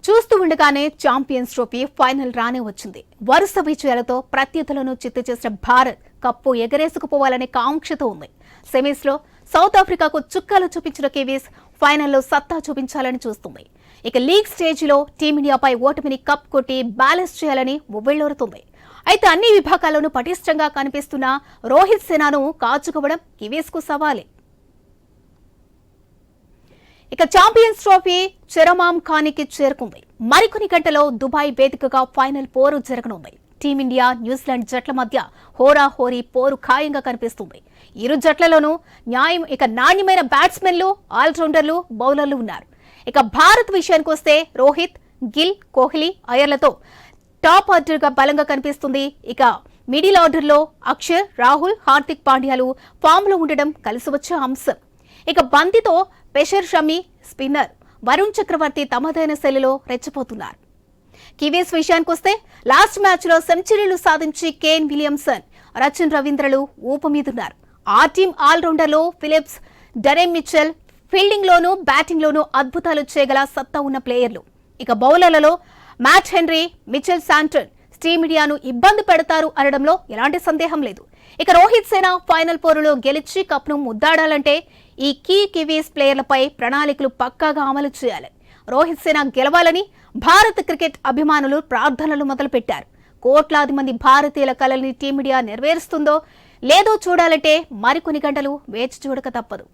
చూస్తూ ఉండగానే champions trophy final రానే వచ్చింది. వరుస విజయాలతో ప్రత్యర్థులను చిత్తు చేసిన భారత్ కప్పు ఎగరేసుకుపోవాలనే కాంక్షతో ఉంది. సెమీస్ లో సౌత్ ఆఫ్రికాకు చుక్కలు చూపించిన కివీస్ ఫైనల్లో సత్తా చూపించాలని చూస్తుంది. ఇక లీగ్ స్టేజిలో టీమిండియాపై ఓటమిని కప్ కొట్టి బ్యాలెన్స్ చేయాలని ఉవ్విళ్లూరుతుంది. అయితే అన్ని విభాగాల్లోనూ పటిష్టంగా కనిపిస్తున్న రోహిత్ సేనాను కాచుకోవడం కివీస్ కు సవాలే. ఇక ఛాంపియన్స్ ట్రోఫీ చరమాంకానికి చేరుకుంది. మరికొన్ని గంటలో దుబాయ్ వేదికగా ఫైనల్ పోరు జరగనుంది. టీమిండియా న్యూజిలాండ్ జట్ల మధ్య హోరాహోరీ పోరు ఖాయంగా కనిపిస్తుంది. ఇరు జట్లలోనూ నాణ్యమైన బ్యాట్స్మెన్లు, ఆల్రౌండర్లు, బౌలర్లు ఉన్నారు. ఇక భారత్ విషయానికి వస్తే రోహిత్, గిల్, కోహ్లీ, అయర్లతో టాప్ ఆర్డర్ గా బలంగా కనిపిస్తుంది. ఇక మిడిల్ ఆర్డర్ లో అక్షర్, రాహుల్, హార్దిక్ పాండ్యాలు ఫామ్ లో ఉండడం కలిసి వచ్చే అంశం. ఇక బంతితో పెషర్ షమి, స్పిన్నర్ వరుణ్ చక్రవర్తి తమదైన శైలిలో రెచ్చిపోతున్నారు. కివీస్ విషయానికొస్తే లాస్ట్ మ్యాచ్ లో సెంచరీలు సాధించి కేన్ విలియమ్సన్, రచిన్ రవీంద్రలు ఊపు మీదున్నారు. ఆ టీం ఆల్రౌండర్లో ఫిలిప్స్, డరెమ్ మిచెల్, ఫీల్డింగ్ లోనూ బ్యాటింగ్ లోనూ అద్భుతాలు చేయగల సత్తా ఉన్న ప్లేయర్లు. ఇక బౌలర్లలో మ్యాట్ హెన్రీ, మిచెల్ శాంటన్ టీమిండియాను ఇబ్బంది పెడతారు అనడంలో ఎలాంటి సందేహం లేదు. ఇక రోహిత్ సేన ఫైనల్ పోరులో గెలిచి కప్ను ముద్దాడాలంటే ఈ కివీస్ ప్లేయర్లపై ప్రణాళికలు పక్కాగా అమలు చేయాలి. రోహిత్ సేన గెలవాలని భారత క్రికెట్ అభిమానులు ప్రార్థనలు మొదలుపెట్టారు. కోట్లాది మంది భారతీయుల కలల్ని టీమిండియా నెరవేరుస్తుందో లేదో చూడాలంటే మరికొన్ని గంటలు వేచి చూడక తప్పదు.